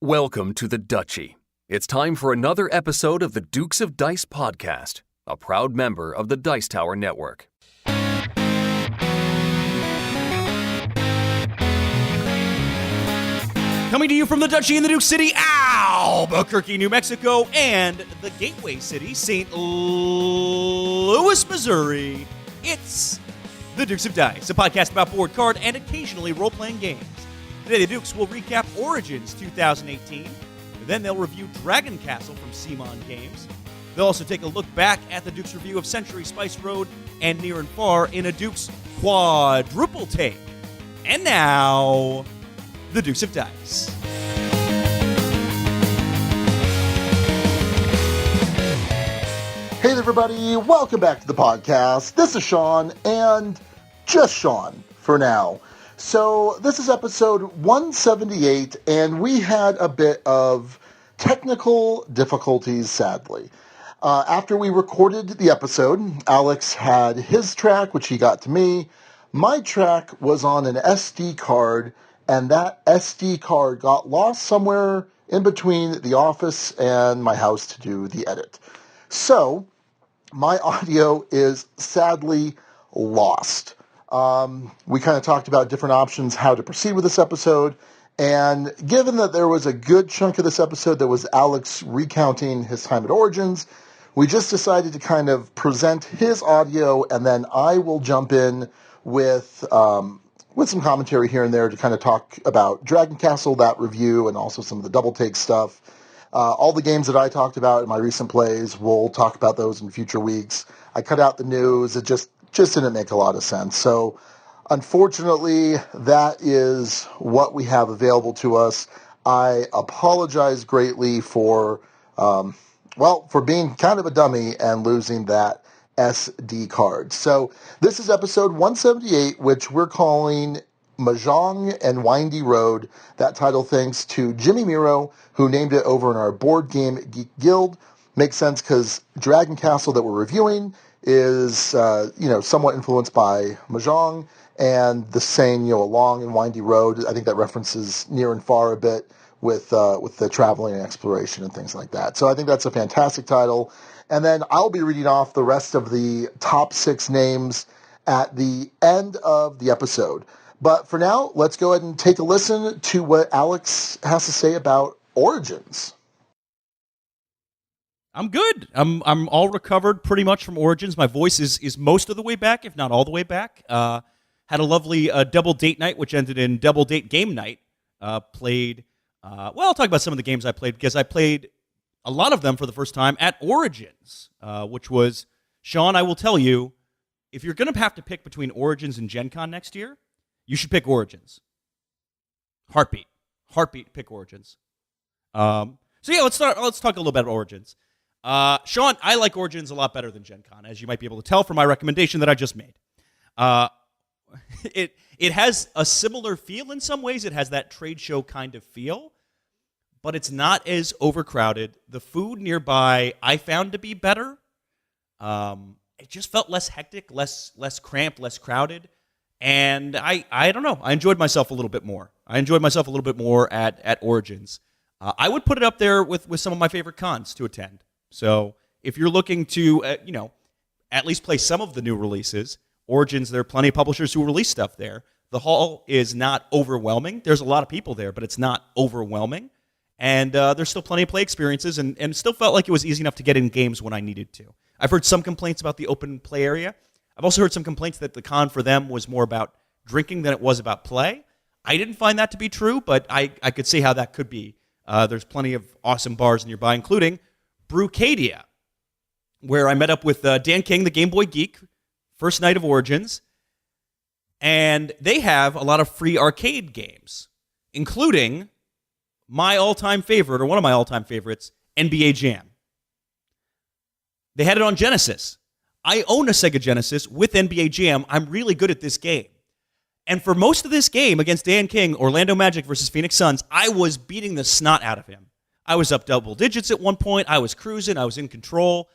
Welcome to the Duchy. It's time for another episode of the Dukes of Dice podcast, a proud member of the Dice Tower Network. Coming to you from the Duchy in the Duke City, Albuquerque, New Mexico, and the Gateway City, St. Louis, Missouri, it's the Dukes of Dice, a podcast about board, card, and occasionally role-playing games. Today, the Dukes will recap Origins 2018. Then they'll review Dragon Castle from CMON Games. They'll also take a look back at the Dukes' review of Century Spice Road and Near and Far in a Dukes quadruple take. And now, the Dukes of Dice. Hey there, everybody. Welcome back to the podcast. This is Sean, and just Sean for now. So this is episode 178, and we had a bit of technical difficulties, sadly. After we recorded the episode, Alex had his track, which he got to me. My track was on an SD card, and that SD card got lost somewhere in between the office and my house to do the edit. So my audio is sadly lost. We kind of talked about different options, how to proceed with this episode, and given that there was a good chunk of this episode that was Alex recounting his time at Origins, we just decided to kind of present his audio, and then I will jump in with some commentary here and there to kind of talk about Dragon Castle, that review, and also some of the double take stuff. All the games that I talked about in my recent plays, we'll talk about those in future weeks. I cut out the news. It just didn't make a lot of sense. So, unfortunately, that is what we have available to us. I apologize greatly for being kind of a dummy and losing that SD card. So, this is episode 178, which we're calling Mahjong and Windy Road. That title thanks to Jimmy Miro, who named it over in our Board Game Geek Guild. Makes sense because Dragon Castle that we're reviewing is, somewhat influenced by Mahjong, and the saying, a long and windy road, I think that references Near and Far a bit with the traveling and exploration and things like that. So I think that's a fantastic title. And then I'll be reading off the rest of the top 6 names at the end of the episode. But for now, let's go ahead and take a listen to what Alex has to say about Origins. I'm good. I'm all recovered pretty much from Origins. My voice is most of the way back, if not all the way back. Had a lovely double date night, which ended in double date game night. I'll talk about some of the games I played, because I played a lot of them for the first time at Origins, which was, Sean, I will tell you, if you're going to have to pick between Origins and Gen Con next year, you should pick Origins. Heartbeat, pick Origins. Let's talk a little bit about Origins. Sean, I like Origins a lot better than Gen Con, as you might be able to tell from my recommendation that I just made. It has a similar feel in some ways. It has that trade show kind of feel, but it's not as overcrowded. The food nearby I found to be better. It just felt less hectic, less cramped, less crowded. And I don't know. I enjoyed myself a little bit more. At Origins. I would put it up there with some of my favorite cons to attend. So if you're looking to, at least play some of the new releases, Origins, there are plenty of publishers who release stuff there. The hall is not overwhelming. There's a lot of people there, but it's not overwhelming. And there's still plenty of play experiences, and it still felt like it was easy enough to get in games when I needed to. I've heard some complaints about the open play area. I've also heard some complaints that the con for them was more about drinking than it was about play. I didn't find that to be true, but I could see how that could be. There's plenty of awesome bars nearby, including Brewcadia, where I met up with Dan King, the Game Boy Geek, first night of Origins, and they have a lot of free arcade games, including my all-time favorite, or one of my all-time favorites, NBA Jam. They had it on Genesis. I own a Sega Genesis with NBA Jam. I'm really good at this game. And for most of this game against Dan King, Orlando Magic versus Phoenix Suns, I was beating the snot out of him. I was up double digits at one point. I was cruising. I was in control.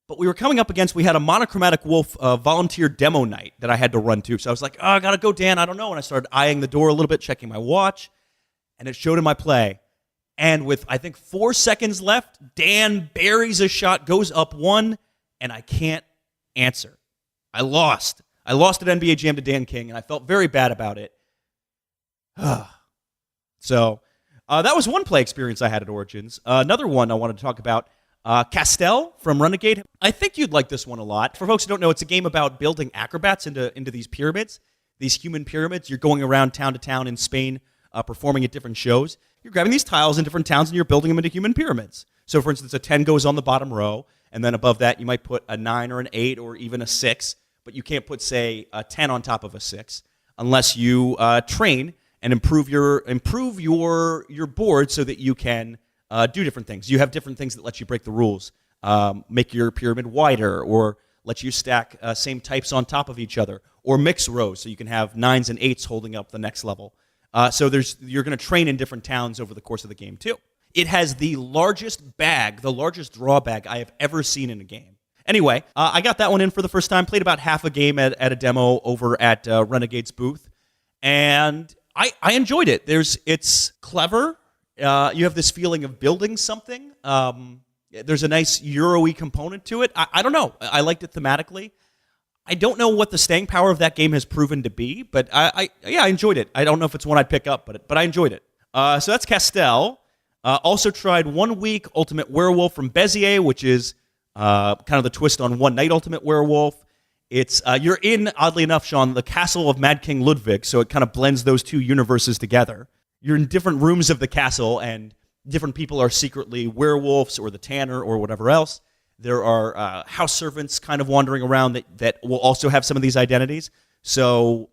But we had a Monochromatic Wolf volunteer demo night that I had to run to. So I was like, oh, I got to go, Dan. I don't know. And I started eyeing the door a little bit, checking my watch. And it showed in my play, And with, I think, 4 seconds left, Dan buries a shot, goes up 1, and I can't answer. I lost. I lost at NBA Jam to Dan King, and I felt very bad about it. So that was one play experience I had at Origins. Another one I wanted to talk about, Castle from Renegade. I think you'd like this one a lot. For folks who don't know, it's a game about building acrobats into these pyramids, these human pyramids. You're going around town to town in Spain, performing at different shows. You're grabbing these tiles in different towns and you're building them into human pyramids. So, for instance, a 10 goes on the bottom row, and then above that you might put a 9 or an 8 or even a 6, but you can't put, say, a 10 on top of a 6 unless you train and improve your board so that you can do different things. You have different things that let you break the rules, make your pyramid wider, or let you stack same types on top of each other, or mix rows so you can have 9s and 8s holding up the next level. So you're going to train in different towns over the course of the game too. It has the largest bag, the largest draw bag I have ever seen in a game. Anyway, I got that one in for the first time, played about half a game at a demo over at Renegade's booth, and I enjoyed it. It's clever. You have this feeling of building something. There's a nice Euro-y component to it. I don't know. I liked it thematically. I don't know what the staying power of that game has proven to be, but I enjoyed it. I don't know if it's one I'd pick up, but I enjoyed it. So that's Castle. Also tried 1 week Ultimate Werewolf from Bezier, which is kind of the twist on One Night Ultimate Werewolf. It's you're in, oddly enough, Sean, the castle of Mad King Ludwig, so it kind of blends those two universes together. You're in different rooms of the castle, and different people are secretly werewolves or the Tanner or whatever else. There are house servants kind of wandering around that will also have some of these identities. So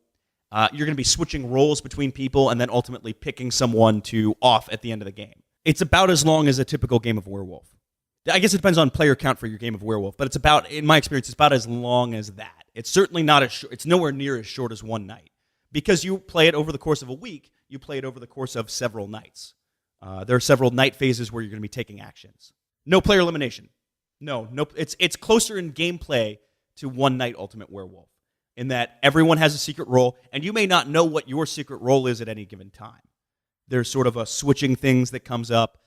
you're going to be switching roles between people and then ultimately picking someone to off at the end of the game. It's about as long as a typical game of Werewolf. I guess it depends on player count for your game of Werewolf, but it's about, in my experience, it's about as long as that. It's certainly not as short. It's nowhere near as short as one night. Because you play it over the course of a week, you play it over the course of several nights. There are several night phases where you're going to be taking actions. No player elimination. No. It's closer in gameplay to One Night Ultimate Werewolf, in that everyone has a secret role, and you may not know what your secret role is at any given time. There's sort of a switching things that comes up.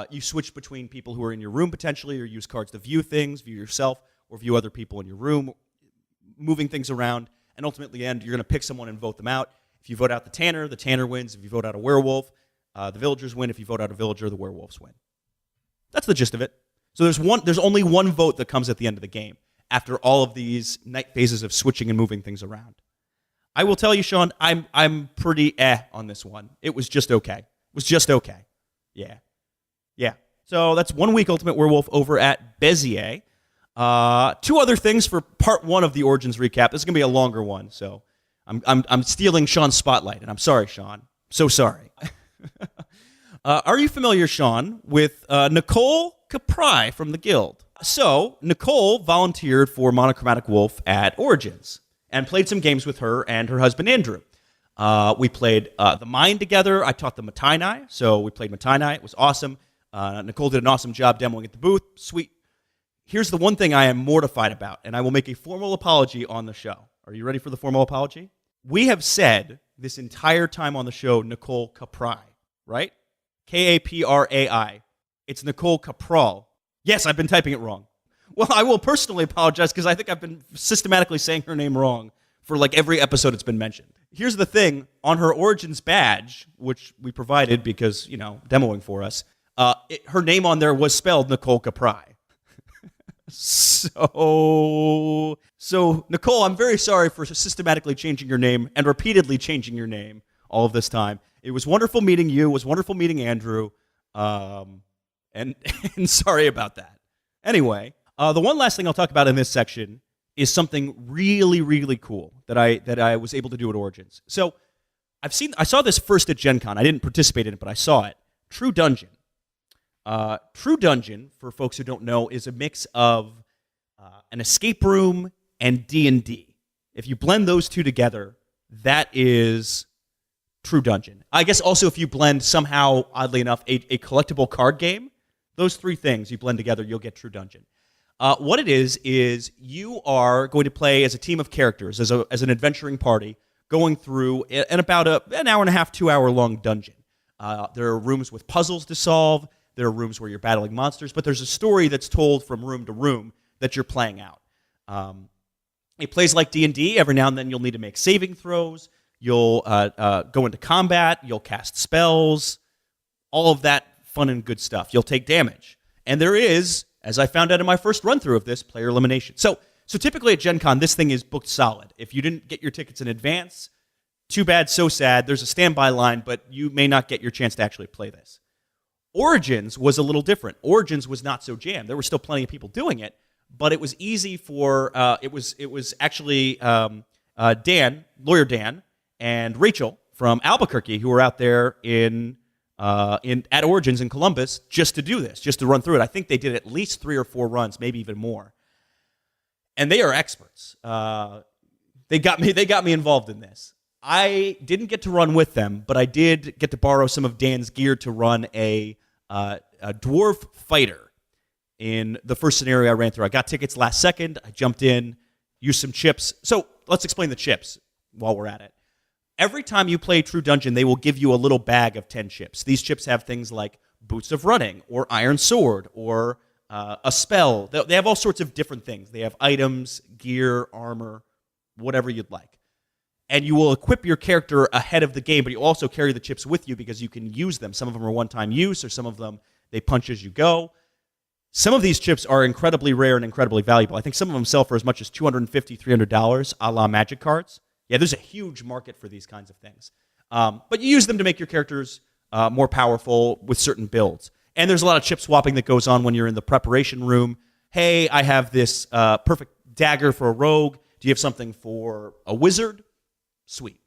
You switch between people who are in your room potentially, or use cards to view things, view yourself, or view other people in your room, moving things around, and ultimately you're going to pick someone and vote them out. If you vote out the Tanner wins. If you vote out a werewolf, the villagers win. If you vote out a villager, the werewolves win. That's the gist of it. So there's only one vote that comes at the end of the game after all of these night phases of switching and moving things around. I will tell you, Sean, I'm pretty on this one. It was just okay. It was just okay. Yeah. So that's 1 week Ultimate Werewolf over at Bezier. 2 other things for part 1 of the Origins recap. This is gonna be a longer one, so I'm stealing Sean's spotlight, and I'm sorry, Sean. So sorry. Are you familiar, Sean, with Nicole Capri from the Guild? So Nicole volunteered for Monochromatic Wolf at Origins and played some games with her and her husband Andrew. We played the Mind together. I taught them Matainai, so we played Matainai. It was awesome. Nicole did an awesome job demoing at the booth. Sweet. Here's the one thing I am mortified about, and I will make a formal apology on the show. Are you ready for the formal apology? We have said this entire time on the show Nicole Capri, right? Kaprai. It's Nicole Capral. Yes, I've been typing it wrong. Well, I will personally apologize because I think I've been systematically saying her name wrong for like every episode it's been mentioned. Here's the thing. On her Origins badge, which we provided because, demoing for us, her name on there was spelled Nicole Capri. So Nicole, I'm very sorry for systematically changing your name and repeatedly changing your name all of this time. It was wonderful meeting you. It was wonderful meeting Andrew. And sorry about that. Anyway, the one last thing I'll talk about in this section is something really, really cool that I was able to do at Origins. So I saw this first at Gen Con. I didn't participate in it, but I saw it. True Dungeon. True Dungeon, for folks who don't know, is a mix of an escape room and D&D. If you blend those two together, that is True Dungeon. I guess also if you blend somehow, oddly enough, a collectible card game, those 3 things you blend together, you'll get True Dungeon. What it is you are going to play as a team of characters, as an adventuring party, going through an about an hour and a half, 2 hour long dungeon. There are rooms with puzzles to solve. There are rooms where you're battling monsters. But there's a story that's told from room to room that you're playing out. It plays like D&D. Every now and then you'll need to make saving throws. You'll go into combat. You'll cast spells. All of that fun and good stuff. You'll take damage. And there is, as I found out in my first run-through of this, player elimination. So typically at Gen Con, this thing is booked solid. If you didn't get your tickets in advance, too bad, so sad. There's a standby line, but you may not get your chance to actually play this. Origins was a little different. Origins was not so jammed. There were still plenty of people doing it, but it was easy for, it was actually Dan, Lawyer Dan, and Rachel from Albuquerque who were out there at Origins in Columbus just to do this, just to run through it. I think they did at least 3 or 4 runs, maybe even more. And they are experts. They got me involved in this. I didn't get to run with them, but I did get to borrow some of Dan's gear to run a dwarf fighter in the first scenario I ran through. I got tickets last second. I jumped in, used some chips. So let's explain the chips while we're at it. Every time you play True Dungeon, they will give you a little bag of 10 chips. These chips have things like Boots of Running or Iron Sword or a spell. They have all sorts of different things. They have items, gear, armor, whatever you'd like. And you will equip your character ahead of the game, but you also carry the chips with you because you can use them. Some of them are one-time use, or some of them they punch as you go. Some of these chips are incredibly rare and incredibly valuable. I think some of them sell for as much as $250, $300, a la Magic cards. Yeah, there's a huge market for these kinds of things. But you use them to make your characters more powerful with certain builds. And there's a lot of chip swapping that goes on when you're in the preparation room. Hey, I have this perfect dagger for a rogue. Do you have something for a wizard? Sweet.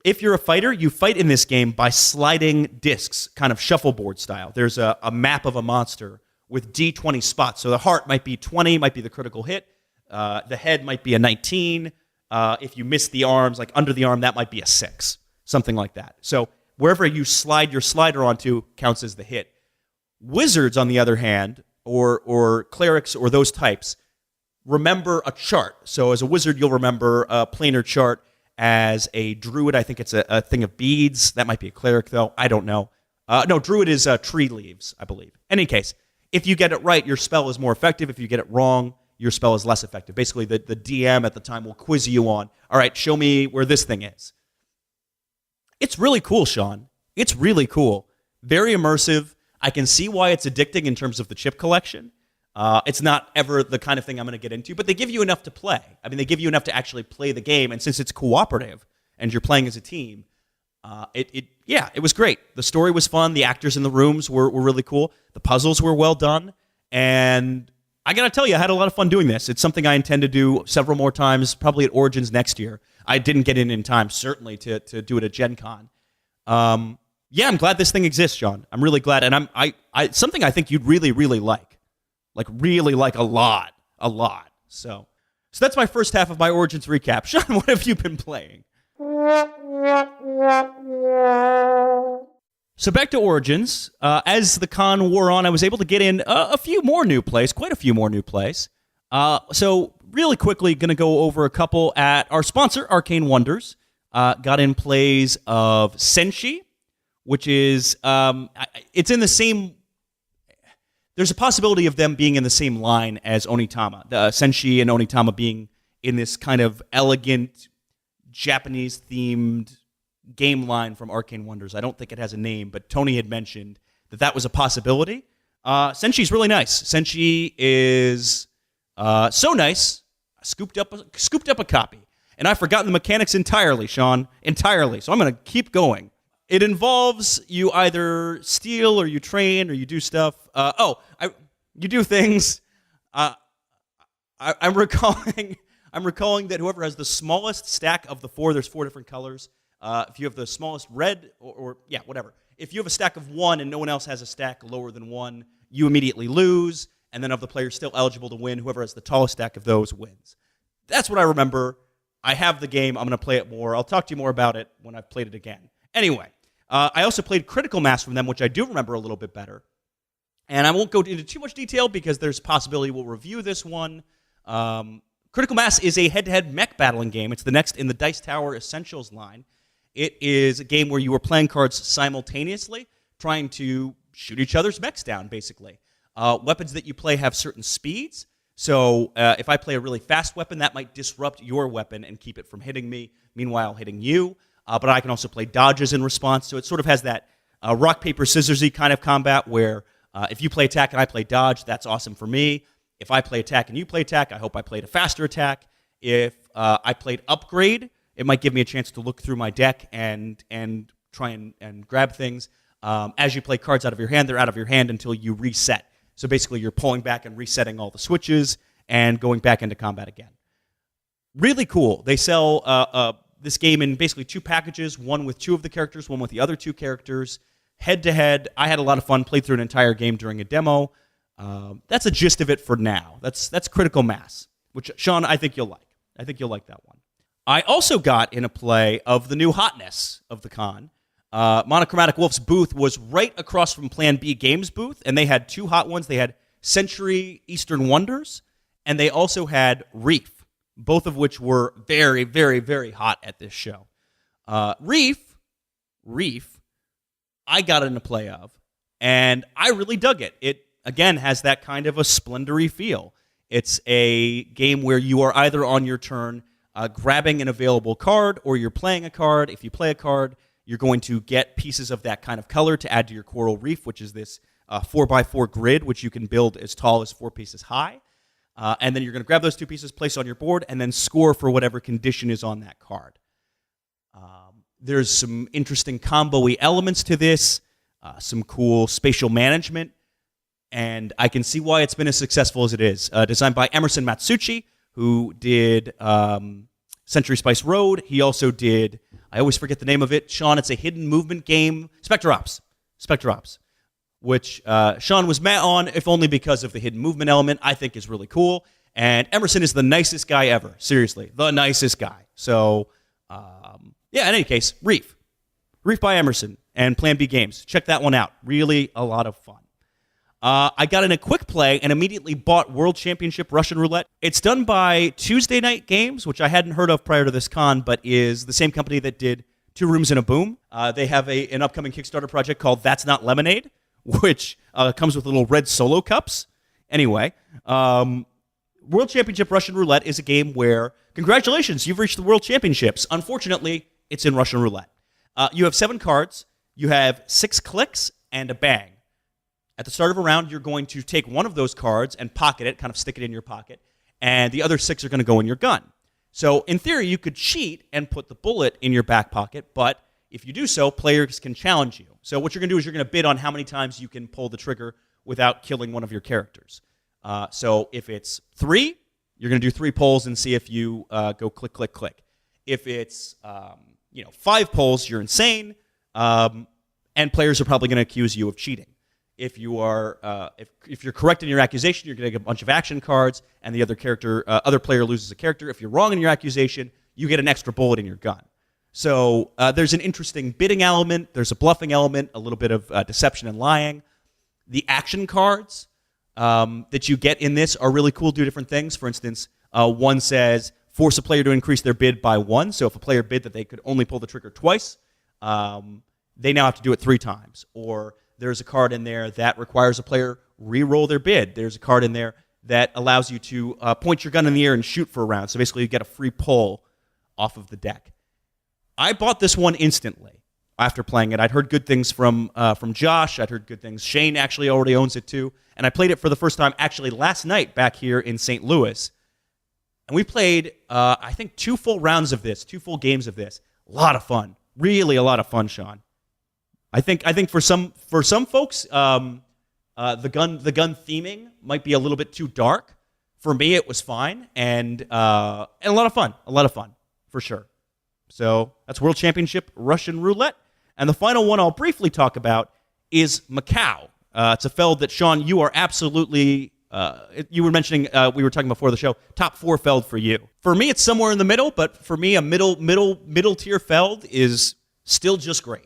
If you're a fighter, you fight in this game by sliding discs, kind of shuffleboard style. There's a map of a monster with D20 spots. So the heart might be 20, might be the critical hit. The head might be a 19. If you miss the arms, like under the arm, that might be a 6, something like that. So wherever you slide your slider onto counts as the hit. Wizards, on the other hand, or clerics or those types, remember a chart. So as a wizard, you'll remember a planar chart. As a druid, I think it's a thing of beads. That might be a cleric, though. I don't know. No, druid is tree leaves, I believe. In any case, if you get it right, your spell is more effective. If you get it wrong, your spell is less effective. Basically, the DM at the time will quiz you on, all right, show me where this thing is. It's really cool, Sean. It's really cool. Very immersive. I can see why it's addicting in terms of the chip collection. It's not ever the kind of thing I'm going to get into, but they give you enough to play. I mean, they give you enough to actually play the game, and since it's cooperative and you're playing as a team, it was great. The story was fun. The actors in the rooms were really cool. The puzzles were well done, and I got to tell you, I had a lot of fun doing this. It's something I intend to do several more times, probably at Origins next year. I didn't get in time, certainly, to do it at Gen Con. I'm glad this thing exists, Sean. I'm really glad, and I something I think you'd really, really like. Like, really like a lot. So that's my first half of my Origins recap. Sean, what have you been playing? So back to Origins. As the con wore on, I was able to get in quite a few more new plays. So really quickly, going to go over a couple at our sponsor, Arcane Wonders. Got in plays of Senshi, which is, it's in the same... There's a possibility of them being in the same line as Onitama. Senshi and Onitama being in this kind of elegant, Japanese-themed game line from Arcane Wonders. I don't think it has a name, but Tony had mentioned that was a possibility. Senshi's really nice. Senshi is so nice, I scooped up a copy. And I've forgotten the mechanics entirely, Sean. Entirely. So I'm going to keep going. It involves you either steal or you train or you do stuff. You do things. I'm recalling that whoever has the smallest stack of the 4, there's 4 different colors. If you have the smallest red or whatever. If you have a stack of 1 and no one else has a stack lower than 1, you immediately lose. And then of the players still eligible to win, whoever has the tallest stack of those wins. That's what I remember. I have the game. I'm going to play it more. I'll talk to you more about it when I've played it again. Anyway. I also played Critical Mass from them, which I do remember a little bit better. And I won't go into too much detail because there's a possibility we'll review this one. Critical Mass is a head-to-head mech battling game. It's the next in the Dice Tower Essentials line. It is a game where you are playing cards simultaneously, trying to shoot each other's mechs down, basically. Weapons that you play have certain speeds. So if I play a really fast weapon, that might disrupt your weapon and keep it from hitting me, meanwhile hitting you. But I can also play dodges in response. So it sort of has that rock, paper, scissors-y kind of combat where if you play attack and I play dodge, that's awesome for me. If I play attack and you play attack, I hope I played a faster attack. If I played upgrade, it might give me a chance to look through my deck and try and grab things. As you play cards out of your hand, they're out of your hand until you reset. So basically, you're pulling back and resetting all the switches and going back into combat again. Really cool. They sell this game in basically 2 packages, one with 2 of the characters, one with the other 2 characters. Head-to-head, I had a lot of fun, played through an entire game during a demo. That's a gist of it for now. That's Critical Mass, which, Sean, I think you'll like. I think you'll like that one. I also got in a play of the new hotness of the con. Monochromatic Wolf's booth was right across from Plan B Games' booth, and they had 2 hot ones. They had Century Eastern Wonders, and they also had Reef, both of which were very, very, very hot at this show. Reef, I got in a play of, and I really dug it. It, again, has that kind of a splendory feel. It's a game where you are either on your turn grabbing an available card, or you're playing a card. If you play a card, you're going to get pieces of that kind of color to add to your Coral Reef, which is this 4x4 grid, which you can build as tall as 4 pieces high. And then you're going to grab those 2 pieces, place on your board, and then score for whatever condition is on that card. There's some interesting combo-y elements to this, some cool spatial management, and I can see why it's been as successful as it is. Designed by Emerson Matsuchi, who did Century Spice Road. He also did, I always forget the name of it, Sean, it's a hidden movement game, Spectre Ops, which Sean was met on, if only because of the hidden movement element, I think is really cool. And Emerson is the nicest guy ever, seriously, the nicest guy. So, yeah, in any case, Reef by Emerson and Plan B Games. Check that one out. Really a lot of fun. I got in a quick play and immediately bought World Championship Russian Roulette. It's done by Tuesday Night Games, which I hadn't heard of prior to this con, but is the same company that did 2 Rooms and a Boom. They have an upcoming Kickstarter project called That's Not Lemonade, which comes with little red solo cups. Anyway, World Championship Russian Roulette is a game where, congratulations, you've reached the World Championships. Unfortunately, it's in Russian Roulette. You have 7 cards. You have 6 clicks and a bang. At the start of a round, you're going to take one of those cards and pocket it, kind of stick it in your pocket, and the other 6 are going to go in your gun. So, in theory, you could cheat and put the bullet in your back pocket, but if you do so, players can challenge you. So what you're going to do is you're going to bid on how many times you can pull the trigger without killing one of your characters. So if it's 3, you're going to do 3 pulls and see if you go click, click, click. If it's 5 pulls, you're insane, and players are probably going to accuse you of cheating. If you are if you're correct in your accusation, you're going to get a bunch of action cards, and the other player loses a character. If you're wrong in your accusation, you get an extra bullet in your gun. So there's an interesting bidding element. There's a bluffing element, a little bit of deception and lying. The action cards that you get in this are really cool, do different things. For instance, one says, force a player to increase their bid by 1. So if a player bid that they could only pull the trigger twice, they now have to do it 3 times. Or there's a card in there that requires a player re-roll their bid. There's a card in there that allows you to point your gun in the air and shoot for a round. So basically you get a free pull off of the deck. I bought this one instantly after playing it. I'd heard good things from Josh. I'd heard good things. Shane actually already owns it too. And I played it for the first time actually last night back here in St. Louis. And we played, I think, 2 full rounds of this, 2 full games of this. A lot of fun. Really a lot of fun, Sean. I think for some folks, the gun theming might be a little bit too dark. For me, it was fine, and a lot of fun, for sure. So that's World Championship Russian Roulette. And the final one I'll briefly talk about is Macau. It's a feld that, Sean, you are absolutely, you were mentioning, we were talking before the show, top 4 feld for you. For me, it's somewhere in the middle, but for me, a middle tier feld is still just great.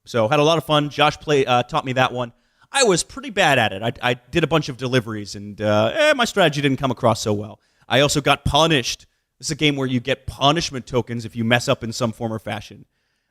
So had a lot of fun. Josh taught me that one. I was pretty bad at it. I did a bunch of deliveries, and my strategy didn't come across so well. I also got punished. This is a game where you get punishment tokens if you mess up in some form or fashion.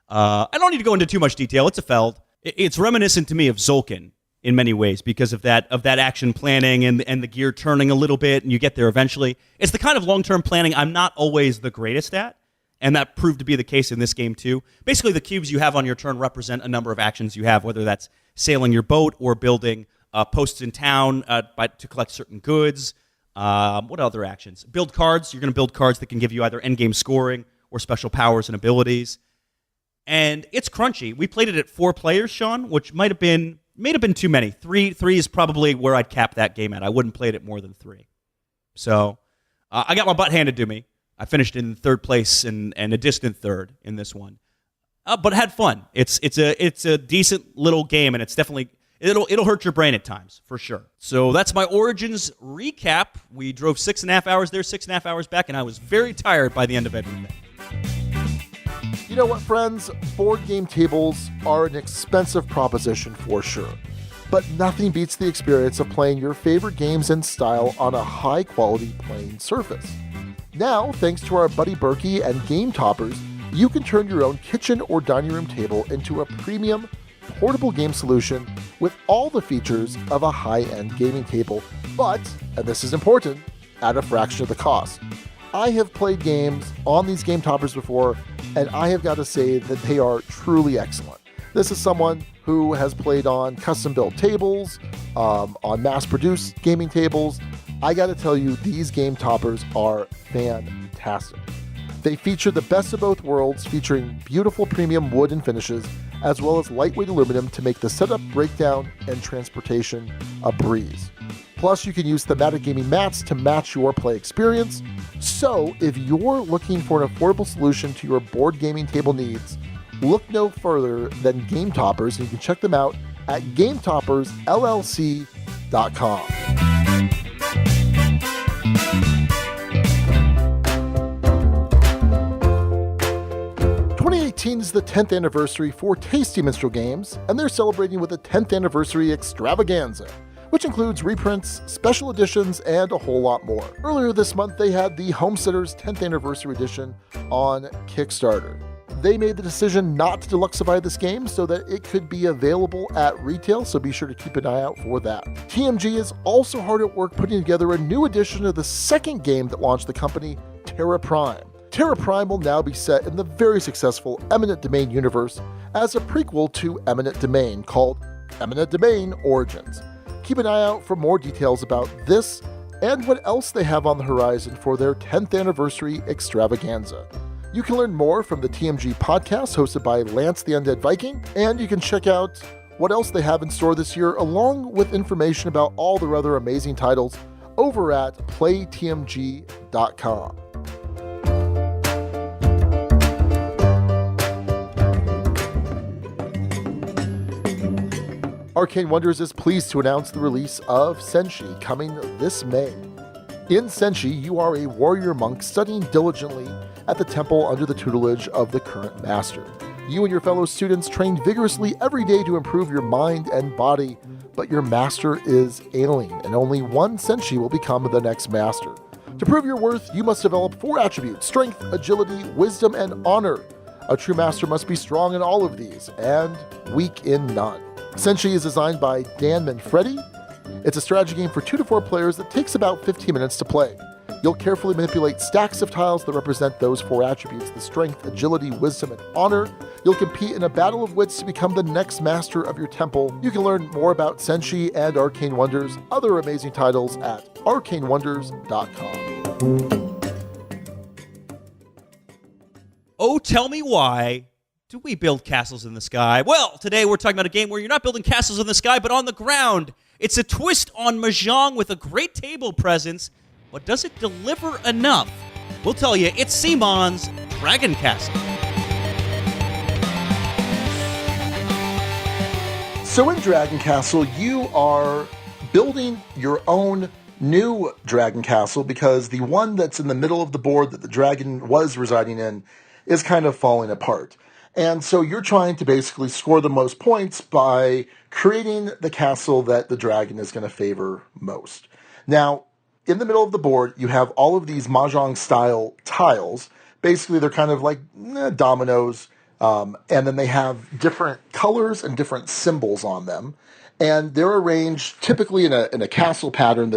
I don't need to go into too much detail. It's a Feld. It's reminiscent to me of Zolkin in many ways because of that action planning and the gear turning a little bit, and you get there eventually. It's the kind of long-term planning I'm not always the greatest at, and that proved to be the case in this game too. Basically, the cubes you have on your turn represent a number of actions you have, whether that's sailing your boat or building posts in town to collect certain goods. What other actions? Build cards. You're going to build cards that can give you either endgame scoring or special powers and abilities. And it's crunchy. We played it at 4 players, Sean, which might have been too many. Three is probably where I'd cap that game at. I wouldn't play it at more than 3. So I got my butt handed to me. I finished in 3rd place and a distant 3rd in this one, but had fun. It's a decent little game, and it's definitely it'll hurt your brain at times for sure. So that's my Origins recap. We drove 6.5 hours there, 6.5 hours back, and I was very tired by the end of everything. You know what, friends? Board game tables are an expensive proposition for sure. But nothing beats the experience of playing your favorite games in style on a high-quality playing surface. Now, thanks to our buddy Berkey and Game Toppers, you can turn your own kitchen or dining room table into a premium, portable game solution with all the features of a high-end gaming table, but, and this is important, at a fraction of the cost. I have played games on these Game Toppers before, and I have got to say that they are truly excellent. This is someone who has played on custom-built tables, on mass-produced gaming tables. I got to tell you, these Game Toppers are fantastic. They feature the best of both worlds, featuring beautiful premium wood and finishes, as well as lightweight aluminum to make the setup, breakdown, and transportation a breeze. Plus, you can use thematic gaming mats to match your play experience. So, if you're looking for an affordable solution to your board gaming table needs, look no further than Game Toppers, and you can check them out at GameToppersLLC.com. 2018 is the 10th anniversary for Tasty Minstrel Games, and they're celebrating with a 10th anniversary extravaganza, which includes reprints, special editions, and a whole lot more. Earlier this month, they had the Homesteaders 10th Anniversary Edition on Kickstarter. They made the decision not to deluxify this game so that it could be available at retail, so be sure to keep an eye out for that. TMG is also hard at work putting together a new edition of the second game that launched the company, Terra Prime. Terra Prime will now be set in the very successful Eminent Domain universe as a prequel to Eminent Domain called Eminent Domain Origins. Keep an eye out for more details about this and what else they have on the horizon for their 10th anniversary extravaganza. You can learn more from the TMG podcast hosted by Lance the Undead Viking, and you can check out what else they have in store this year, along with information about all their other amazing titles over at playtmg.com. Arcane Wonders is pleased to announce the release of Senshi coming this May. In Senshi, you are a warrior monk studying diligently at the temple under the tutelage of the current master. You and your fellow students train vigorously every day to improve your mind and body, but your master is ailing, and only one Senshi will become the next master. To prove your worth, you must develop 4 attributes: strength, agility, wisdom, and honor. A true master must be strong in all of these, and weak in none. Senshi is designed by Dan Manfredi. It's a strategy game for 2 to 4 players that takes about 15 minutes to play. You'll carefully manipulate stacks of tiles that represent those 4 attributes: the strength, agility, wisdom, and honor. You'll compete in a battle of wits to become the next master of your temple. You can learn more about Senshi and Arcane Wonders, other amazing titles at arcanewonders.com. Oh, tell me why do we build castles in the sky? Well, today we're talking about a game where you're not building castles in the sky, but on the ground. It's a twist on Mahjong with a great table presence, but does it deliver enough? We'll tell you. It's CMON's Dragon Castle. So in Dragon Castle, you are building your own new Dragon Castle because the one that's in the middle of the board that the dragon was residing in is kind of falling apart. And so you're trying to basically score the most points by creating the castle that the dragon is going to favor most. Now, in the middle of the board, you have all of these Mahjong-style tiles. Basically, they're kind of like dominoes And then they have different colors and different symbols on them. And they're arranged typically in a castle pattern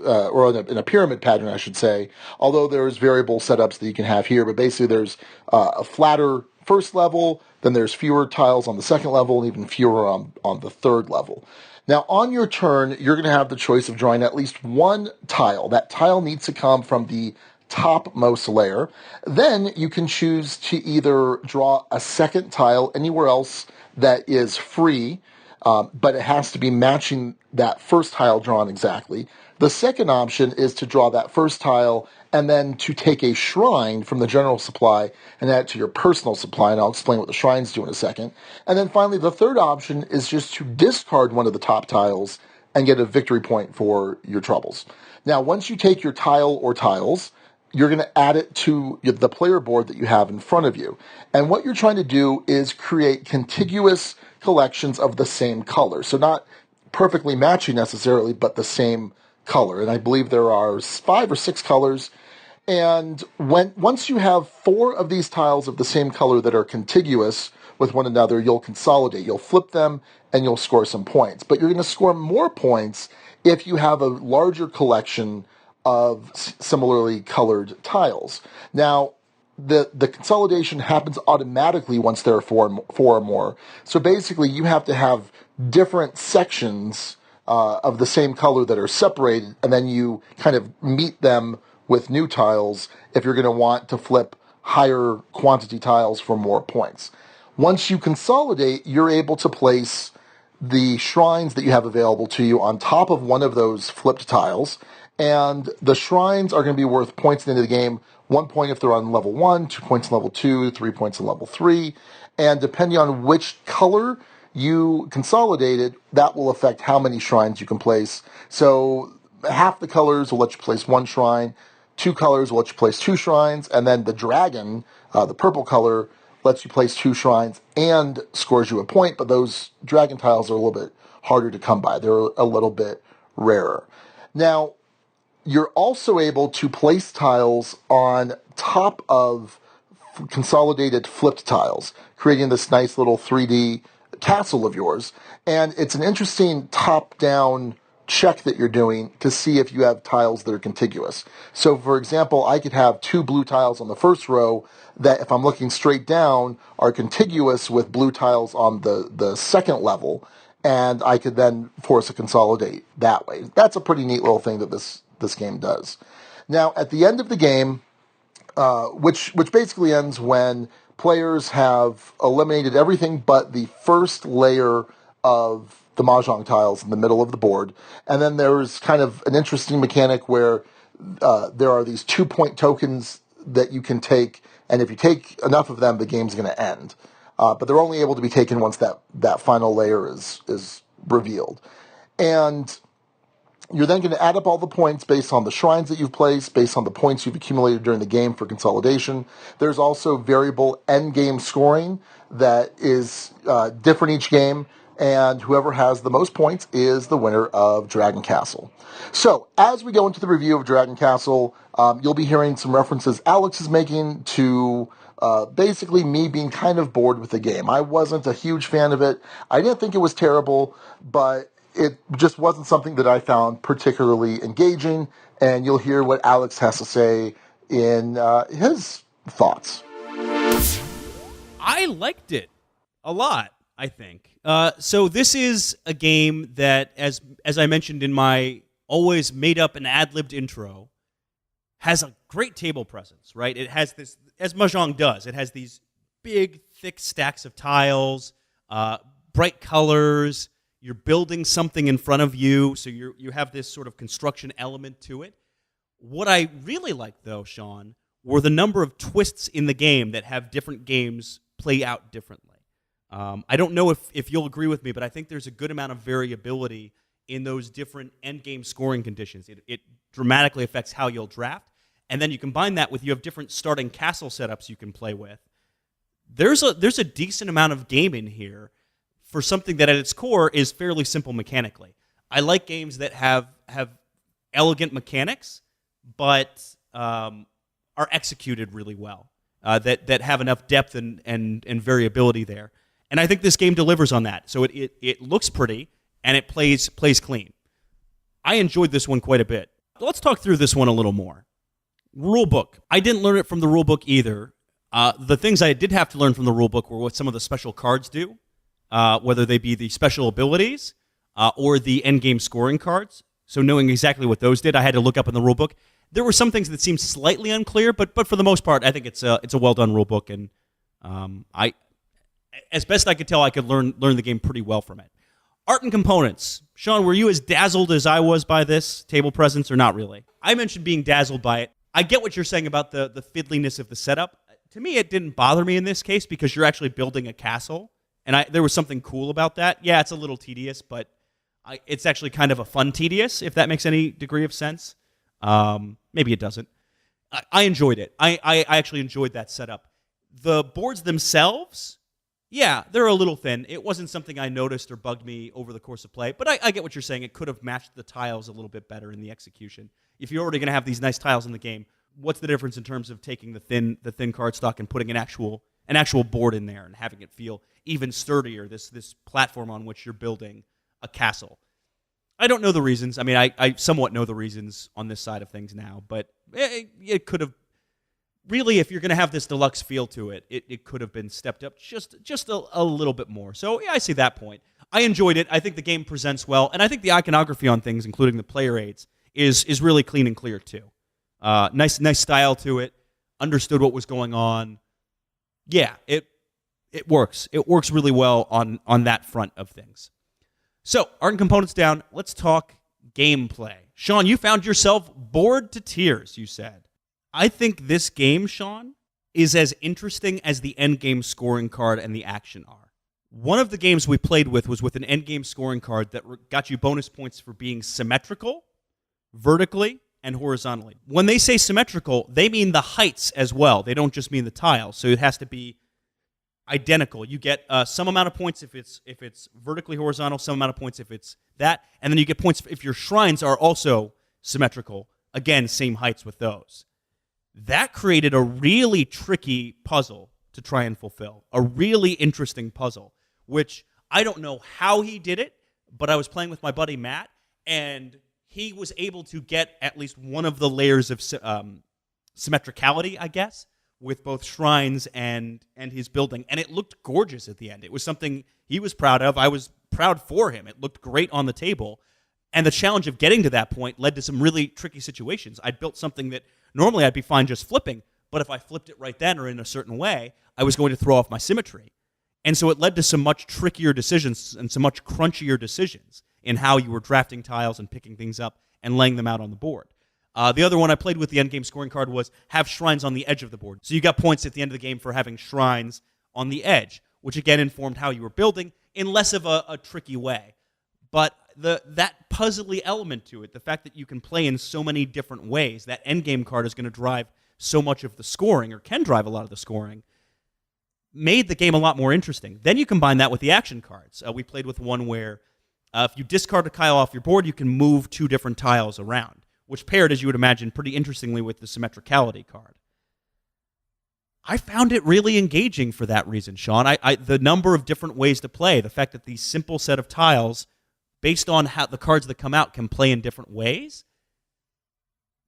or in a pyramid pattern, I should say, although there's variable setups that you can have here. But basically there's a flatter first level, then there's fewer tiles on the second level, and even fewer on the third level. Now, on your turn, you're going to have the choice of drawing at least one tile. That tile needs to come from the topmost layer. Then you can choose to either draw a second tile anywhere else that is free, but it has to be matching that first tile drawn exactly. The second option is to draw that first tile and then to take a shrine from the general supply and add it to your personal supply, and I'll explain what the shrines do in a second. And then finally, the third option is just to discard one of the top tiles and get a victory point for your troubles. Now, once you take your tile or tiles, you're going to add it to the player board that you have in front of you. And what you're trying to do is create contiguous collections of the same color. So not perfectly matching necessarily, but the same color. And I believe there are 5 or 6 colors. And once you have 4 of these tiles of the same color that are contiguous with one another, you'll consolidate. You'll flip them and you'll score some points. But you're going to score more points if you have a larger collection of similarly colored tiles. Now, the consolidation happens automatically once there are four or more. So basically, you have to have different sections of the same color that are separated, and then you kind of meet them with new tiles if you're going to want to flip higher quantity tiles for more points. Once you consolidate, you're able to place the shrines that you have available to you on top of one of those flipped tiles, and the shrines are going to be worth points at the end of the game. 1 point if they're on level 1, 2 points on level 2, 3 points on level 3, and depending on which color you consolidated, that will affect how many shrines you can place. So half the colors will let you place 1 shrine, 2 colors will let you place 2 shrines, and then the dragon, the purple color, lets you place 2 shrines and scores you a point, but those dragon tiles are a little bit harder to come by. They're a little bit rarer. Now, you're also able to place tiles on top of consolidated flipped tiles, creating this nice little 3D castle of yours. And it's an interesting top-down check that you're doing to see if you have tiles that are contiguous. So, for example, I could have 2 blue tiles on the first row that, if I'm looking straight down, are contiguous with blue tiles on the second level, and I could then force a consolidate that way. That's a pretty neat little thing that this game does. Now, at the end of the game, which basically ends when players have eliminated everything but the first layer of the Mahjong tiles in the middle of the board, and then there's kind of an interesting mechanic where there are these 2-point tokens that you can take, and if you take enough of them, the game's going to end. But they're only able to be taken once that final layer is revealed. And you're then going to add up all the points based on the shrines that you've placed, based on the points you've accumulated during the game for consolidation. There's also variable end-game scoring that is different each game, and whoever has the most points is the winner of Dragon Castle. So, as we go into the review of Dragon Castle, you'll be hearing some references Alex is making to basically me being kind of bored with the game. I wasn't a huge fan of it. I didn't think it was terrible, but it just wasn't something that I found particularly engaging, and you'll hear what Alex has to say in his thoughts. I liked it a lot, I think. So this is a game that, as I mentioned in my always made-up and ad-libbed intro, has a great table presence, right? It has this, as Mahjong does, it has these big, thick stacks of tiles, bright colors. You're building something in front of you, so you have this sort of construction element to it. What I really liked, though, Sean, were the number of twists in the game that have different games play out differently. I don't know if you'll agree with me, but I think there's a good amount of variability in those different endgame scoring conditions. It dramatically affects how you'll draft, and then you combine that with you have different starting castle setups you can play with. There's a decent amount of game in here for something that at its core is fairly simple mechanically. I like games that have elegant mechanics, but are executed really well. that have enough depth and variability there. And I think this game delivers on that. So it looks pretty, and it plays clean. I enjoyed this one quite a bit. Let's talk through this one a little more. Rulebook. I didn't learn it from the rulebook either. The things I did have to learn from the rulebook were what some of the special cards do, whether they be the special abilities or the endgame scoring cards. So knowing exactly what those did, I had to look up in the rulebook. There were some things that seemed slightly unclear, but for the most part, I think it's a well-done rulebook, and I, as best I could tell, I could learn the game pretty well from it. Art and components. Sean, were you as dazzled as I was by this table presence, or not really? I mentioned being dazzled by it. I get what you're saying about the fiddliness of the setup. To me, it didn't bother me in this case because you're actually building a castle, and there was something cool about that. Yeah, it's a little tedious, but it's actually kind of a fun tedious, if that makes any degree of sense. Maybe it doesn't. I enjoyed it. I actually enjoyed that setup. The boards themselves, yeah, they're a little thin. It wasn't something I noticed or bugged me over the course of play, but I get what you're saying. It could have matched the tiles a little bit better in the execution. If you're already going to have these nice tiles in the game, what's the difference in terms of taking the thin cardstock and putting an actual board in there and having it feel even sturdier, this platform on which you're building a castle? I don't know the reasons. I mean, I somewhat know the reasons on this side of things now, but it could have really, if you're going to have this deluxe feel to it, it could have been stepped up just a little bit more. So yeah, I see that point. I enjoyed it. I think the game presents well, and I think the iconography on things, including the player aids, is really clean and clear too. Nice style to it. Understood what was going on. Yeah, it works. It works really well on that front of things. So, art and components down. Let's talk gameplay. Sean, you found yourself bored to tears, you said. I think this game, Sean, is as interesting as the endgame scoring card and the action are. One of the games we played with was with an endgame scoring card that got you bonus points for being symmetrical, vertically, and horizontally. When they say symmetrical, they mean the heights as well. They don't just mean the tiles. So it has to be identical. You get some amount of points if it's vertically horizontal, some amount of points if it's that, and then you get points if your shrines are also symmetrical. Again, same heights with those. That created a really tricky puzzle to try and fulfill. A really interesting puzzle, which I don't know how he did it, but I was playing with my buddy Matt, and he was able to get at least one of the layers of symmetricality, I guess, with both shrines and his building, and it looked gorgeous at the end. It was something he was proud of. I was proud for him. It looked great on the table, and the challenge of getting to that point led to some really tricky situations. I'd built something that normally I'd be fine just flipping, but if I flipped it right then or in a certain way, I was going to throw off my symmetry. And so it led to some much trickier decisions and some much crunchier decisions in how you were drafting tiles and picking things up and laying them out on the board. The other one I played with the endgame scoring card was have shrines on the edge of the board. So you got points at the end of the game for having shrines on the edge, which again informed how you were building in less of a tricky way. But that puzzly element to it, the fact that you can play in so many different ways, that endgame card is going to drive so much of the scoring, or can drive a lot of the scoring, made the game a lot more interesting. Then you combine that with the action cards. We played with one where if you discard a tile off your board, you can move two different tiles around, which paired, as you would imagine, pretty interestingly with the symmetricality card. I found it really engaging for that reason, Sean. The number of different ways to play, the fact that these simple set of tiles, based on how the cards that come out can play in different ways,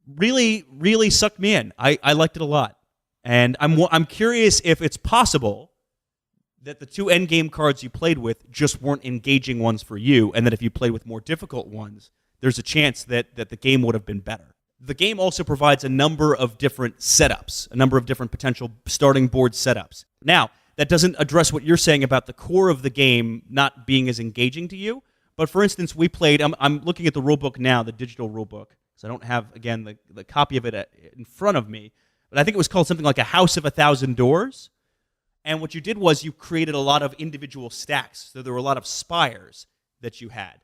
really, really sucked me in. I liked it a lot. And I'm curious if it's possible that the two endgame cards you played with just weren't engaging ones for you, and that if you played with more difficult ones, there's a chance that the game would have been better. The game also provides a number of different setups, a number of different potential starting board setups. Now, that doesn't address what you're saying about the core of the game not being as engaging to you, but for instance, we played, I'm looking at the rulebook now, the digital rulebook, so I don't have, again, the copy of it in front of me, but I think it was called something like A House of 1,000 Doors, and what you did was you created a lot of individual stacks, so there were a lot of spires that you had.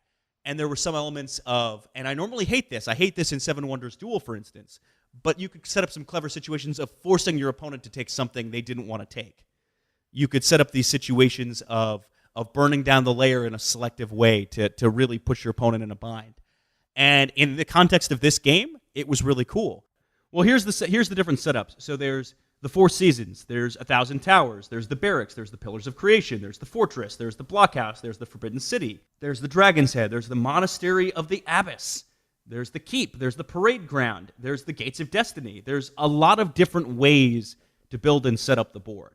And there were some elements of, and I normally hate this. I hate this in Seven Wonders Duel, for instance. But you could set up some clever situations of forcing your opponent to take something they didn't want to take. You could set up these situations of burning down the layer in a selective way to really push your opponent in a bind. And in the context of this game, it was really cool. Well, here's the different setups. So there's the Four Seasons, there's 1,000 Towers, there's the Barracks, there's the Pillars of Creation, there's the Fortress, there's the Blockhouse, there's the Forbidden City, there's the Dragon's Head, there's the Monastery of the Abbess, there's the Keep, there's the Parade Ground, there's the Gates of Destiny. There's a lot of different ways to build and set up the board.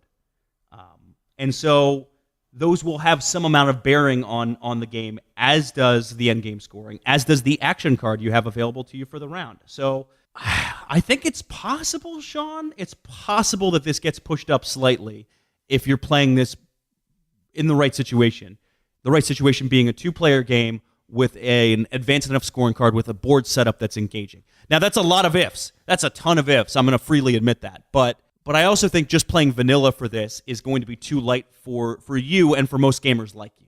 And so those will have some amount of bearing on the game, as does the endgame scoring, as does the action card you have available to you for the round. So I think it's possible, Sean. It's possible that this gets pushed up slightly if you're playing this in the right situation. The right situation being a two-player game with an advanced enough scoring card with a board setup that's engaging. Now, that's a lot of ifs. That's a ton of ifs. I'm going to freely admit that. But I also think just playing vanilla for this is going to be too light for you and for most gamers like you.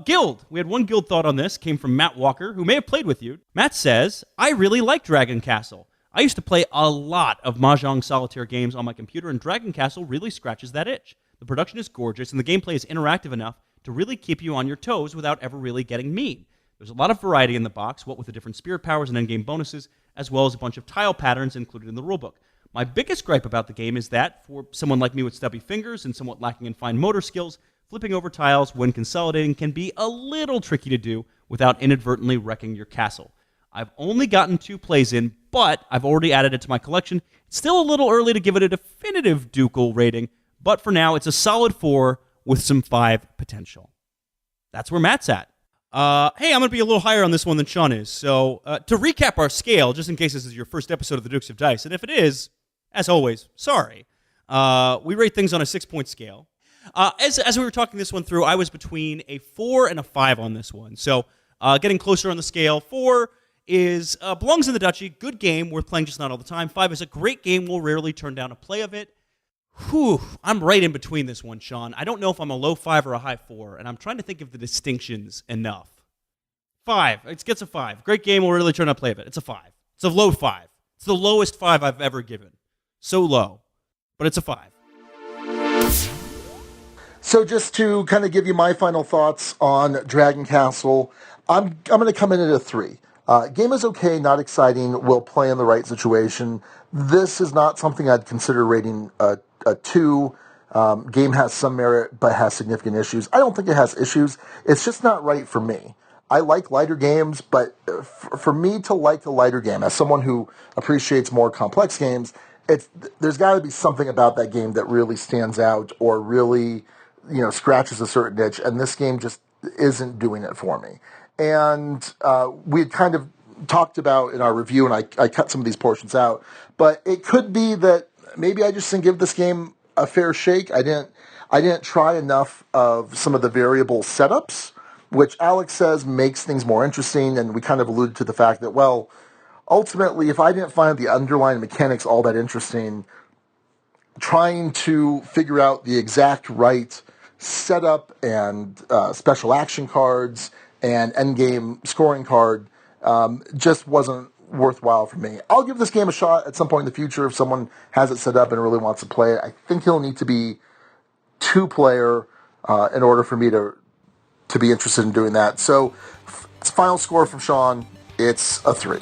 Guild. We had one guild thought on this. Came from Matt Walker, who may have played with you. Matt says, I really like Dragon Castle. I used to play a lot of Mahjong solitaire games on my computer, and Dragon Castle really scratches that itch. The production is gorgeous, and the gameplay is interactive enough to really keep you on your toes without ever really getting mean. There's a lot of variety in the box, what with the different spirit powers and endgame bonuses, as well as a bunch of tile patterns included in the rulebook. My biggest gripe about the game is that, for someone like me with stubby fingers and somewhat lacking in fine motor skills, flipping over tiles when consolidating can be a little tricky to do without inadvertently wrecking your castle. I've only gotten 2 plays in, but I've already added it to my collection. It's still a little early to give it a definitive ducal rating, but for now, it's a solid 4 with some 5 potential. That's where Matt's at. Hey, I'm going to be a little higher on this one than Sean is. So to recap our scale, just in case this is your first episode of the Dukes of Dice, and if it is, as always, sorry. We rate things on a 6-point scale. As we were talking this one through, I was between a 4 and a 5 on this one. So getting closer on the scale, 4 is belongs in the duchy, good game, worth playing, just not all the time. 5 is a great game, we'll rarely turn down a play of it. Whew, I'm right in between this one, Sean. I don't know if I'm a low 5 or a high 4, and I'm trying to think of the distinctions enough. 5. It gets a 5. Great game, we'll really turn down a play of it. It's a 5. It's a low 5. It's the lowest 5 I've ever given. So low. But it's a 5. So just to kind of give you my final thoughts on Dragon Castle, I'm going to come in at a 3. Game is okay, not exciting, will play in the right situation. This is not something I'd consider rating a 2. Game has some merit, but has significant issues. I don't think it has issues. It's just not right for me. I like lighter games, but for me to like a lighter game, as someone who appreciates more complex games, there's got to be something about that game that really stands out or really, scratches a certain itch, and this game just isn't doing it for me. And we had kind of talked about in our review, and I cut some of these portions out, but it could be that maybe I just didn't give this game a fair shake. I didn't try enough of some of the variable setups, which Alex says makes things more interesting, and we kind of alluded to the fact that, well, ultimately, if I didn't find the underlying mechanics all that interesting, trying to figure out the exact right setup and special action cards and endgame scoring card just wasn't worthwhile for me. I'll give this game a shot at some point in the future if someone has it set up and really wants to play it. I think he'll need to be 2-player in order for me to be interested in doing that. So, final score from Sean, it's a 3.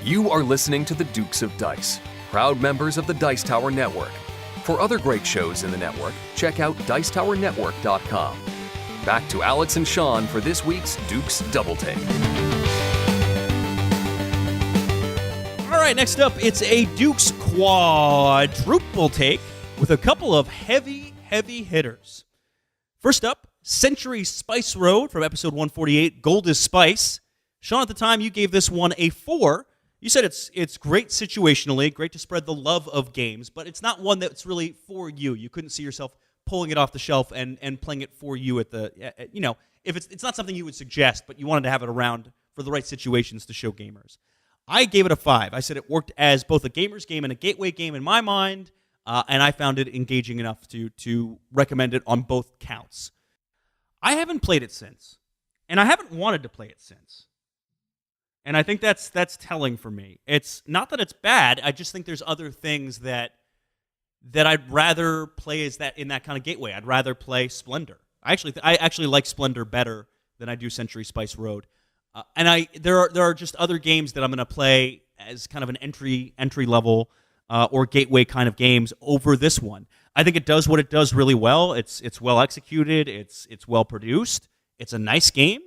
You are listening to the Dukes of Dice, proud members of the Dice Tower Network. For other great shows in the network, check out dicetowernetwork.com. Back to Alex and Sean for this week's Dukes Double Take. All right, next up, it's a Dukes Quadruple Take with a couple of heavy hitters. First up, Century Spice Road from episode 148, Gold is Spice. Sean, at the time, you gave this one a 4. You said it's great situationally, great to spread the love of games, but it's not one that's really for you. You couldn't see yourself pulling it off the shelf and playing it for you if it's not something you would suggest, but you wanted to have it around for the right situations to show gamers. I gave it a 5. I said it worked as both a gamer's game and a gateway game in my mind, and I found it engaging enough to recommend it on both counts. I haven't played it since, and I haven't wanted to play it since. And I think that's telling for me. It's not that it's bad. I just think there's other things that I'd rather play in that kind of gateway. I'd rather play Splendor. I actually like Splendor better than I do Century Spice Road. And there are just other games that I'm going to play as kind of an entry level or gateway kind of games over this one. I think it does what it does really well. It's well executed. It's well produced. It's a nice game.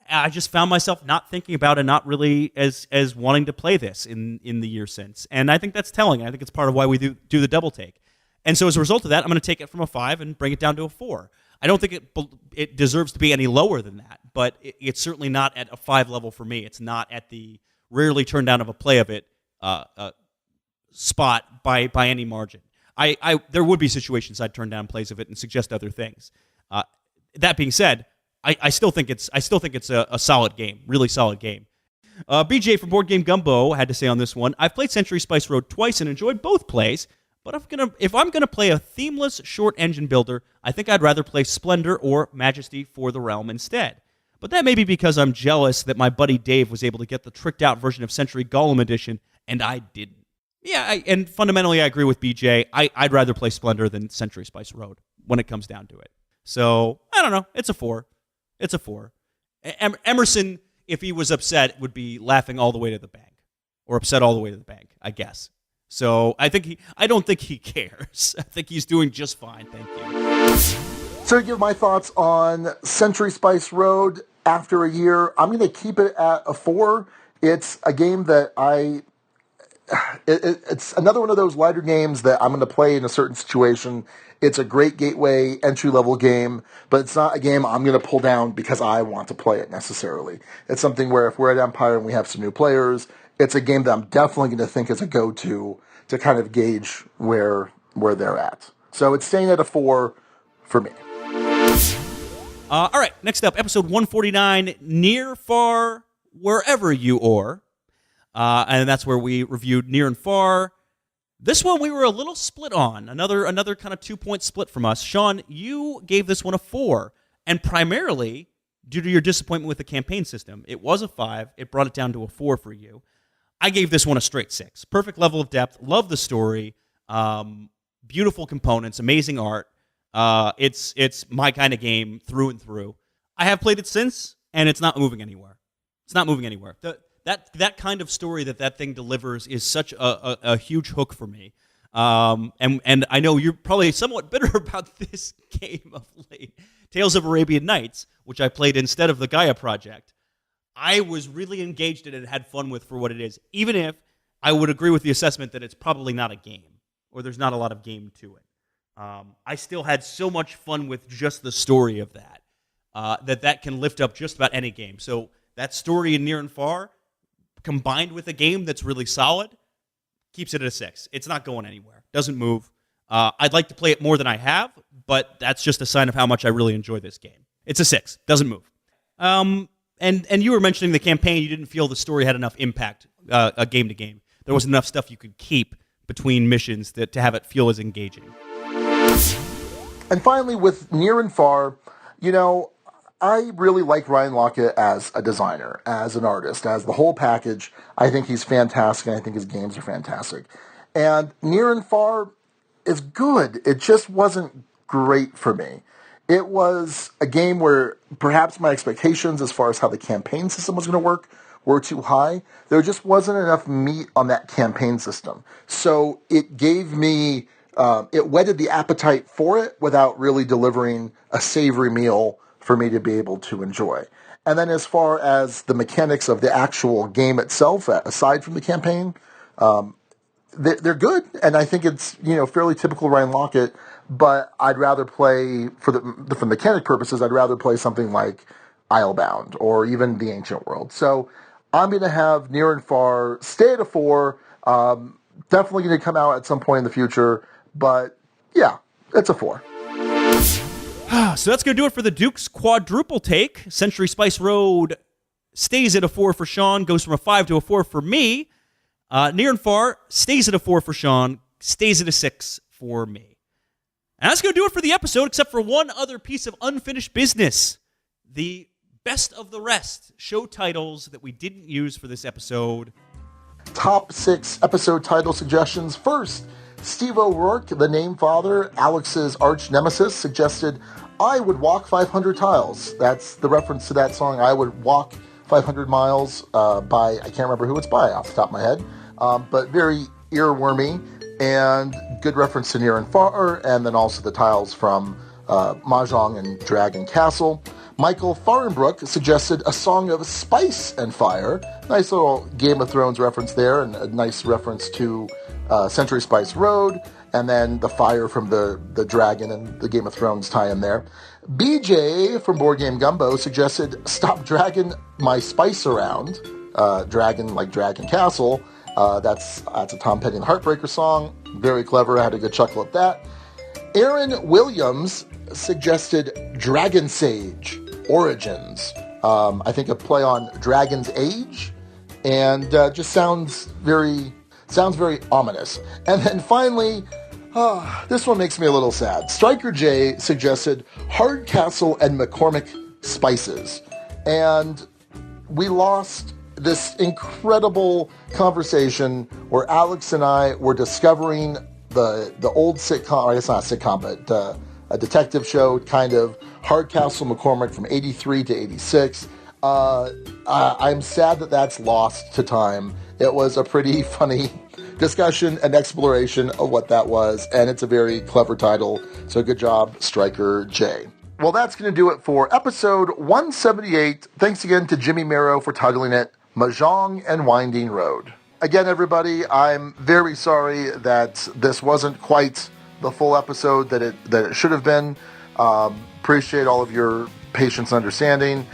I just found myself not thinking about it, not really as wanting to play this in the year since. And I think that's telling. I think it's part of why we do the double take. And so as a result of that, I'm going to take it from a 5 and bring it down to a 4. I don't think it deserves to be any lower than that, but it's certainly not at a 5 level for me. It's not at the rarely turned down of a play of it spot by any margin. There would be situations I'd turn down plays of it and suggest other things. That being said, I still think it's a solid game, really solid game. BJ from Board Game Gumbo had to say on this one, I've played Century Spice Road twice and enjoyed both plays, but if I'm gonna play a themeless short engine builder, I think I'd rather play Splendor or Majesty for the Realm instead. But that may be because I'm jealous that my buddy Dave was able to get the tricked out version of Century Golem Edition and I didn't. Yeah, and fundamentally I agree with BJ. I'd rather play Splendor than Century Spice Road when it comes down to it. So, I don't know. It's a 4. It's a 4. Emerson, if he was upset, would be laughing all the way to the bank. Or upset all the way to the bank, I guess. So, I don't think he cares. I think he's doing just fine. Thank you. So to give my thoughts on Century Spice Road after a year, I'm going to keep it at a 4. It's a game that it's another one of those lighter games that I'm going to play in a certain situation. It's a great gateway, entry-level game, but it's not a game I'm going to pull down because I want to play it necessarily. It's something where if we're at Empire and we have some new players, it's a game that I'm definitely going to think is a go-to to kind of gauge where they're at. So it's staying at a 4 for me. All right, next up, episode 149, Near, Far, Wherever You Are. And that's where we reviewed Near and Far. This one we were a little split on. Another kind of 2-point split from us. Sean, you gave this one a 4, and primarily due to your disappointment with the campaign system. It was a 5. It brought it down to a 4 for you. I gave this one a straight 6. Perfect level of depth. Love the story. Beautiful components. Amazing art. It's my kind of game through and through. I have played it since, and it's not moving anywhere. It's not moving anywhere. That kind of story that thing delivers is such a huge hook for me. And I know you're probably somewhat bitter about this game of late. Tales of Arabian Nights, which I played instead of the Gaia Project. I was really engaged in it and had fun with for what it is, even if I would agree with the assessment that it's probably not a game, or there's not a lot of game to it. I still had so much fun with just the story of that can lift up just about any game. So that story in Near and Far, combined with a game that's really solid, keeps it at a 6. It's not going anywhere. Doesn't move. I'd like to play it more than I have, but that's just a sign of how much I really enjoy this game. It's a 6. Doesn't move. And you were mentioning the campaign. You didn't feel the story had enough impact game to game. There wasn't enough stuff you could keep between missions to have it feel as engaging. And finally, with Near and Far, I really like Ryan Lockett as a designer, as an artist, as the whole package. I think he's fantastic, and I think his games are fantastic. And Near and Far is good. It just wasn't great for me. It was a game where perhaps my expectations as far as how the campaign system was going to work were too high. There just wasn't enough meat on that campaign system. So it gave me, it whetted the appetite for it without really delivering a savory meal for me to be able to enjoy. And then as far as the mechanics of the actual game itself, aside from the campaign, they're good. And I think it's, fairly typical Ryan Lockett, but I'd rather play, for the mechanic purposes, I'd rather play something like Islebound or even The Ancient World. So I'm going to have Near and Far stay at a 4. Definitely going to come out at some point in the future, but yeah, it's a 4. So that's going to do it for the Duke's quadruple take. Century Spice Road stays at a 4 for Sean, goes from a 5 to a 4 for me. Near and Far stays at a 4 for Sean, stays at a 6 for me. And that's going to do it for the episode, except for one other piece of unfinished business. The best of the rest show titles that we didn't use for this episode. Top 6 episode title suggestions. First, Steve O'Rourke, the name father, Alex's arch nemesis, suggested I Would Walk 500 Tiles. That's the reference to that song, I Would Walk 500 Miles by, I can't remember who it's by off the top of my head, but very earwormy and good reference to near and far, and then also the tiles from Mahjong and Dragon Castle. Michael Farenbrook suggested A Song of Spice and Fire. Nice little Game of Thrones reference there, and a nice reference to Century Spice Road, and then the fire from the dragon and the Game of Thrones tie-in there. BJ from Board Game Gumbo suggested Stop Dragging My Spice Around. Dragon like Dragon Castle. That's a Tom Petty and the Heartbreaker song. Very clever. I had a good chuckle at that. Aaron Williams suggested Dragon Sage Origins. I think a play on Dragon's Age, and just sounds very ominous. And then finally, this one makes me a little sad. Striker J suggested Hardcastle and McCormick Spices, and we lost this incredible conversation where Alex and I were discovering the old sitcom, or I guess not a sitcom, but a detective show, kind of, Hardcastle McCormick from 83 to 86. I'm sad that that's lost to time. It was a pretty funny discussion and exploration of what that was, and it's a very clever title, so good job, Striker J. Well, that's going to do it for episode 178. Thanks again to Jimmy Mero for titling it Mahjong and Winding Road. Again, everybody, I'm very sorry that this wasn't quite the full episode that it should have been. Appreciate all of your patience and understanding.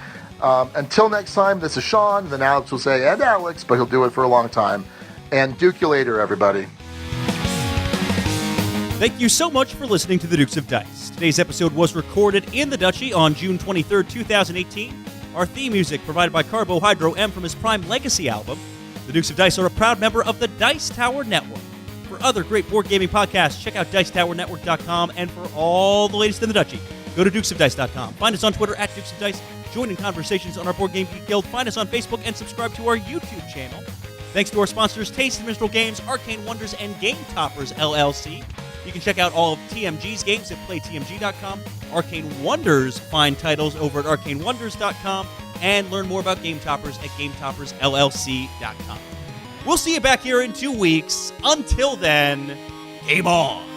Until next time, this is Sean, then Alex will say, and Alex, but he'll do it for a long time. And Duke you later, everybody. Thank you so much for listening to the Dukes of Dice. Today's episode was recorded in the Duchy on June 23rd, 2018. Our theme music provided by Carbohydro M from his Prime Legacy album. The Dukes of Dice are a proud member of the Dice Tower Network. For other great board gaming podcasts, check out DicetowerNetwork.com, and for all the latest in the Duchy, go to DukesofDice.com. Find us on Twitter at Dukes of Dice. Join in conversations on our Board Game Geek Guild. Find us on Facebook and subscribe to our YouTube channel. Thanks to our sponsors, Taste and Minstrel Games, Arcane Wonders, and Game Toppers, LLC. You can check out all of TMG's games at PlayTMG.com. Arcane Wonders find titles over at ArcaneWonders.com, and learn more about Game Toppers at GameToppersLLC.com. We'll see you back here in 2 weeks. Until then, game on!